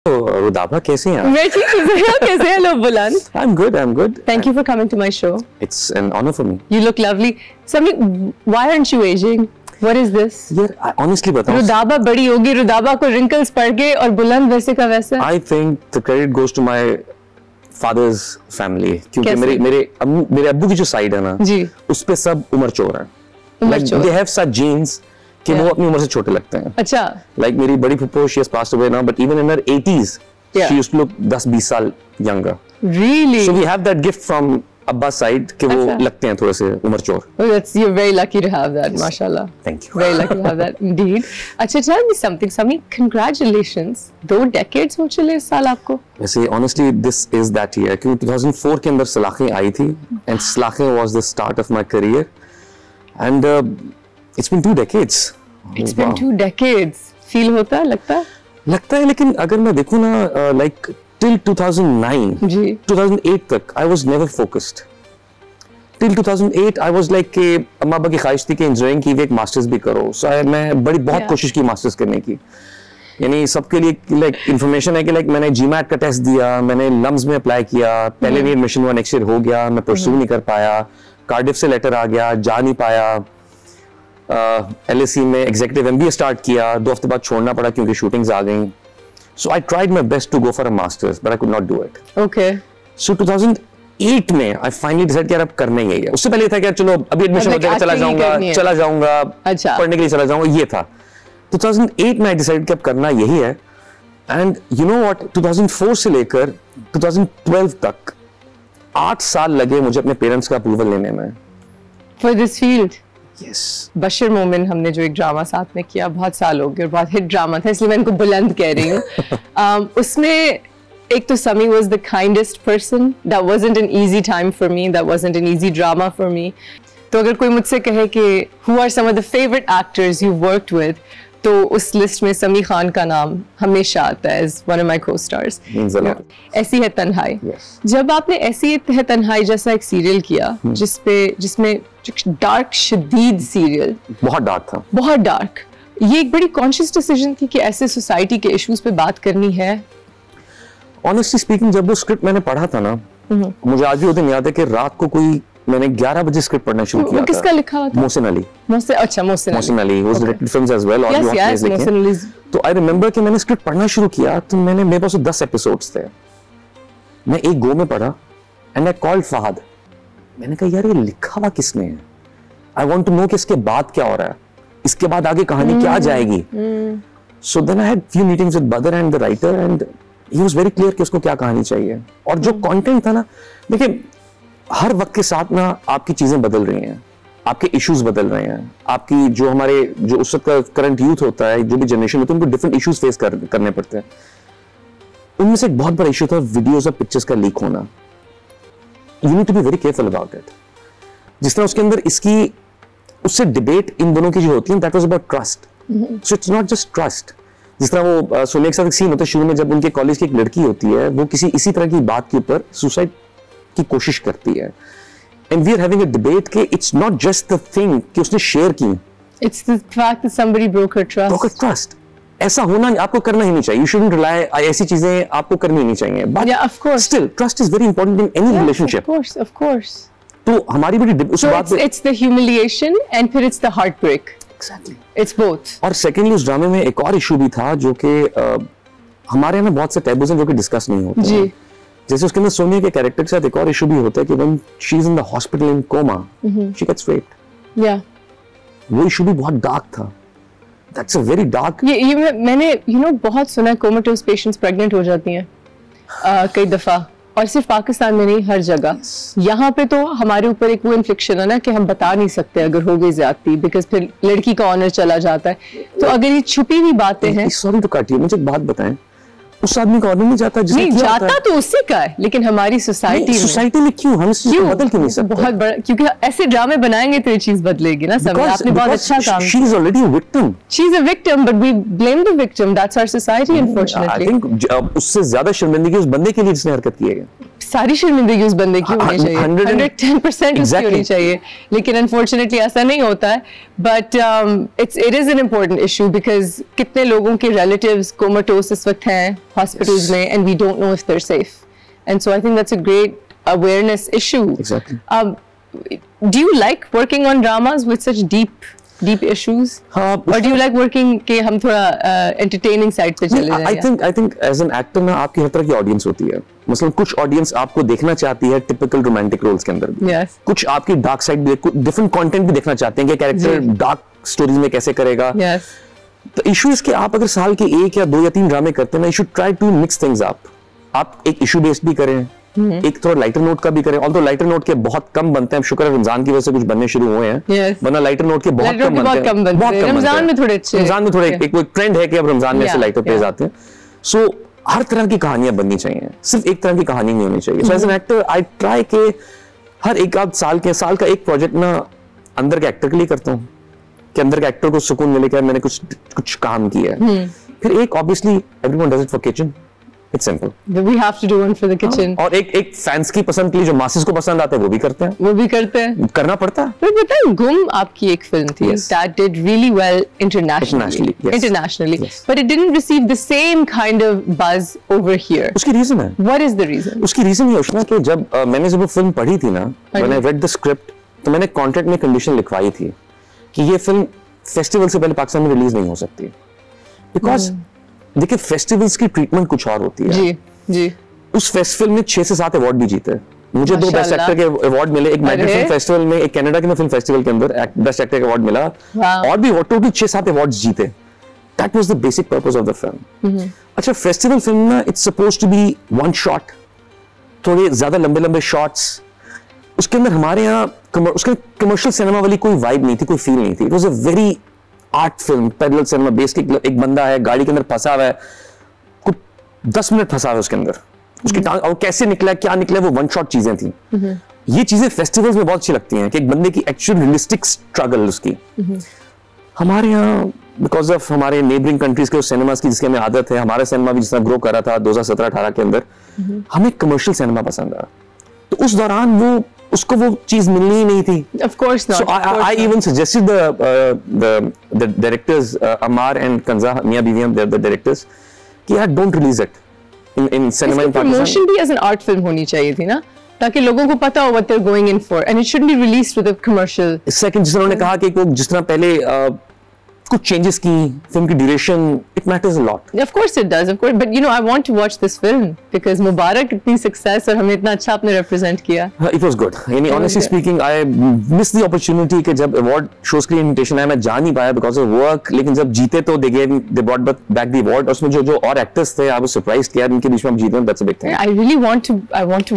रुदाबा कैसे हैं? मैं ठीक हूँ। कैसे हैं लोग बुलंद? I'm good. I'm good. Thank you for coming to my show. It's an honor for me. You look lovely. Sami, why aren't you aging? What is this? यार, honestly बताऊँ. रुदाबा बड़ी होगी, रुदाबा को wrinkles पड़ गए और बुलंद वैसे का वैसा. I think the credit goes to my father's family. क्योंकि मेरे अब्बू की जो side है ना, जी, उस पे सब उम्र चोर हैं. Like they have such genes कि वो अपनी उम्र से छोटे लगते हैं. अच्छा. Like मेरी बड़ी फूफो, she has passed away now, but even in her 80s, she used to look 10-20 साल younger. Really? So we have that gift from अब्बा side कि वो लगते हैं थोड़े से उम्र चोर. Oh, you're very lucky to have that, mashallah. Thank you. Very lucky to have that, indeed. अच्छा, tell me something, Sami. Congratulations. 2 decades हो चले इस साल आपको. वैसे honestly this is that year क्योंकि 2004 के अंदर सलाखें आई थी and सलाखें was the start of my career and it's been 2 decades. It's been 2 decades. Feel होता है, लगता है, लेकिन अगर मैं देखूँ ना like till 2009, 2008 तक I was never focused. Till 2008 I was like कि अम्मा अब्बा की ख्वाहिश थी कि इंजीनियरिंग की एक मास्टर्स भी करो. So मैं बहुत कोशिश की मास्टर्स करने की. यानी सबके लिए like information है कि like मैंने GMAT का टेस्ट दिया, मैंने लम्स में अप्लाई किया, पहले भी एडमिशन हुआ, नेक्स्ट ईयर हो गया, मैं परस्यू नहीं कर पाया, कार्डिफ से लेटर आ गया, जा नहीं पाया. LSE में एग्जीक्यूटिव MBA स्टार्ट किया, 2 हफ्ते बाद छोड़ना पड़ा क्योंकि शूटिंग्स आ गई. So I tried my best to go for a masters, but I could not do it. Okay. So 2008 में I finally decided कि यार अब करना ही है. उससे पहले था कि चलो अभी एडमिशन हो जाएगा, चला जाऊंगा, पढ़ने के लिए चला जाऊंगा, ये था. 2008 में I decided कि अब करना यही है. And you know what? 2004 से लेकर 2012 तक 8 साल लगे मुझे अपने पेरेंट्स का अप्रूवल लेने में. For this field. Yes. बशर मोमिन हमने जो एक ड्रामा साथ में किया, बहुत साल हो गए और बहुत हिट ड्रामा था, इसलिए मैं इनको बुलंद कह रही हूँ. उसमें एक तो समी was the kindest person. That wasn't an easy time for me. That wasn't an easy drama for me. तो अगर कोई मुझसे कहे कि who are some of the favorite actors you've worked with, तो उस लिस्ट में समी खान का नाम हमेशा आता है as one of my co-stars. ऐसी है तन्हाई. जब आपने ऐसी है तन्हाई जैसा एक सीरियल किया जिसमें डार्क शदीद सीरियल, बहुत डार्क था, बहुत डार्क, ये एक बड़ी कॉन्शियस डिसीजन थी कि ऐसे सोसाइटी के इश्यूज पे बात करनी है. ऑनेस्टली स्पीकिंग जब वो स्क्रिप्ट मैंने पढ़ा था ना, मुझे आज भी वो दिन याद है कि रात को मैंने 11 बजे स्क्रिप्ट पढ़ना शुरू किया. किसका लिखा हुआ था? Mohsin Ali. Mohsin Ali was directed films as well. Yes. तो I remember कि मैंने स्क्रिप्ट पढ़ना शुरू किया तो मेरे पास 10 एपिसोड्स थे. मैं एक गो में पढ़ा and I called फहद. मैंने कहा यार ये लिखा हुआ किसने है? I want to know कि इसके बाद क्या हो रहा है, इसके बाद आगे कहानी क्या जाएगी. So then I had few meetings with Badr and the writer and he was very clear कि उसको क्या कहानी चाहिए. और जो कंटेंट था ना, देखिए हर वक्त के साथ ना आपकी चीजें बदल रही हैं, आपके इश्यूज बदल रहे हैं, आपकी जो उस वक्त का करंट यूथ होता है, जो भी जनरेशन होती है, उनको डिफरेंट इश्यूज फेस करने पड़ते हैं. उनमें से एक बहुत बड़ा इश्यू था वीडियोस और पिक्चर्स का लीक होना. You need to be very careful about it. जिस तरह उसके अंदर उससे डिबेट इन दोनों की जो होती है, that was about trust. So it's not just trust. जिस तरह वो सोनिया के साथ एक सीन होता है शुरू में, जब उनके कॉलेज की एक लड़की होती है, वो इसी तरह की बात के ऊपर सुसाइड की कोशिश करती है. And we are having a debate कि it's not just the thing कि उसने शेयर की. It's the fact that somebody broke her trust. Broke her trust. ऐसा होना आपको करना ही नहीं चाहिए. You shouldn't rely. ऐसी चीजें आपको करनी नहीं चाहिए. But yeah, of course. Still, trust is very important in any relationship. Of course. तो हमारी बड़ी उस बात पे. It's the humiliation and फिर it's the heartbreak. Exactly. It's both. और secondly उस ड्रामे में एक और इशू भी था जो कि हमारे यहाँ बहुत से टैबूज हैं जो कि डिस्कस नहीं होते. जी. जैसे उसके अंदर सोनिया के कैरेक्टर के साथ एक और इशू भी होता है कि when she is in the hospital in coma, she gets raped. Yeah. वो इशू भी बहुत डार्क था. That's a very dark. ये मैंने बहुत सुना कोमाटोस पेशेंट्स प्रेग्नेंट हो जाती हैं कई दफा, और सिर्फ पाकिस्तान में नहीं, हर जगह. यहाँ पे तो हमारे ऊपर एक वो इन्फेक्शन है ना कि हम बता नहीं सकते अगर हो गई ज्यादती, बिकॉज फिर लड़की का ऑनर चला जाता है. तो अगर ये छुपी हुई बातें हैं. सॉरी तो काटिए, मुझे एक बात बताएं, उस आदमी का ऑर्डर नहीं जाता जिसने नहीं जाता तो उससे का है, लेकिन हमारी सोसाइटी में क्यों हम इस चीज को बदल क्यों नहीं सकते? बहुत बड़ा, क्योंकि ऐसे ड्रामे बनाएंगे तो ये चीज बदलेगी ना. समय आपने बहुत अच्छा काम. She is already a victim. She is a victim, but we blame the victim. That's our society, unfortunately. I think उससे ज्यादा शर्मिंदगी उस बंदे के लिए जिसने हरकत की है. सारी शर्मिंदगी उस बंदे की होनी चाहिए, 110% उसकी होनी चाहिए, लेकिन अनफॉर्चुनेटली ऐसा नहीं होता है. But it is an important issue because कितने लोगों के रिलेटिव्स कोमाटोस इस वक्त हैं हॉस्पिटल्स में and we don't know if there safe, and so I think that's a great awareness issue. Exactly. Do you like working on dramas with such deep issues? Or do you like working के हम थोड़ा entertaining side पे चले जाएं? I think as an actor ना आपकी हर तरह की audience होती है. मतलब कुछ audience आपको देखना चाहती है typical romantic roles के अंदर भी. Yes. कुछ आपकी dark side भी, different content भी देखना चाहते हैं कि character dark stories में कैसे करेगा. Yes. तो issue is कि आप अगर साल के 1 या 2 या 3 ड्रामे करते हैं ना, you should try to mix things up. आप एक issue based भी करें, एक थोड़ा लाइटर नोट का भी करें. ऑल्दो लाइटर नोट के बहुत कम बनते हैं, शुक्र है रमजान की वजह से कुछ बनने शुरू हुए हैं, वरना लाइटर नोट के बहुत कम बनते हैं. रमजान में थोड़े अच्छे, रमजान में थोड़े एक ट्रेंड है कि अब रमजान में ऐसे लाइटर पेज आते हैं. सो हर तरह की कहानियां बननी चाहिए, सिर्फ एक तरह की कहानी नहीं होनी चाहिए. So as an actor I try के हर एक आध साल का एक प्रोजेक्ट ना अंदर के एक्टर के लिए करता हूँ कि अंदर के एक्टर को सुकून मिले कि मैंने कुछ काम किया है. फिर एक obviously everyone does it for kitchen. It's simple. We have to do one for the kitchen. और एक फैंस की पसंद के लिए जो मासेस को पसंद आता है वो भी करते हैं. करना पड़ता है. पर पता है गुम आपकी एक फिल्म थी that did really well internationally. Yes. But it didn't receive the same kind of buzz over here. उसकी रीजन है. What is the reason? उसकी रीजन ये उष्णा कि जब मैंने जब वो फिल्म पढ़ी थी ना, when I read the script, तो मैंने कॉन्ट्रैक्ट में कंडीशन लिखवाई थी कि ये फिल्म फेस्टिवल से पहले पाकिस्तान में रिलीज नहीं हो सकती. बिकॉज देखिए फेस्टिवल्स की ट्रीटमेंट कुछ और होती है. जी. उस फेस्टिवल में 6 से 7 अवार्ड भी जीते. मुझे 2 बेस्ट एक्टर के अवार्ड मिले, एक मैड्रिड फिल्म फेस्टिवल में, एक कनाडा के फिल्म फेस्टिवल के अंदर बेस्ट एक्टर का अवार्ड मिला, और भी टोटल 6-7 अवार्ड्स जीते. That was the basic purpose of the film. अच्छा फेस्टिवल फिल्म ना it's supposed to be one shot, थोड़े ज्यादा लंबे शॉट्स. उसके अंदर हमारे यहाँ उसके कमर्शियल सिनेमा वाली कोई वाइब नहीं थी, कोई फील नहीं थी. It was a very art film, parallel cinema based. एक बंदा है गाड़ी के अंदर फंसा हुआ है, कुछ 10 मिनट फंसा हुआ है उसके अंदर, उसकी और कैसे निकला क्या निकला वो वन शॉट चीजें थी. ये चीजें फेस्टिवल्स में बहुत अच्छी लगती हैं कि एक बंदे की एक्चुअल रियलिस्टिक स्ट्रगल उसकी. हमारे यहाँ बिकॉज ऑफ हमारे नेबरिंग कंट्रीज के सिनेमास की जिसकी हमें आदत है, हमारा सिनेमा भी जिस तरह ग्रो कर रहा था 2017-18 के अंदर, हमें कमर्शियल सिनेमा पसंद है. तो उस दौरान वो उसको वो चीज मिलनी ही नहीं थी. Of course not. So I even suggested the directors Ammar and Kanza, Mia Biviam, they're the directors, कि यार don't release it in cinema in Pakistan. Promotion भी as an art film होनी चाहिए थी ना, ताकि लोगों को पता हो what they're going in for, and it shouldn't be released with a commercial. Second, जिस तरह उन्होंने कहा कि जिस तरह पहले कुछ चेंजेस की फिल्म की duration, it matters a lot. Of course it does, of course, but you know I want to watch this film because मुबारक इतनी सक्सेस और हमें इतना अच्छा आपने रिप्रेजेंट किया. It was good. यानी honestly speaking, I missed the opportunity कि जब अवार्ड शोज के लिए इन्विटेशन आया मैं जा नहीं पाया because of work, लेकिन जब जीते तो they brought back the award. उसमें जो और एक्टर्स थे I was surprised कि यार इनके बीच में हम जीते हैं. That's a big thing. I want to watch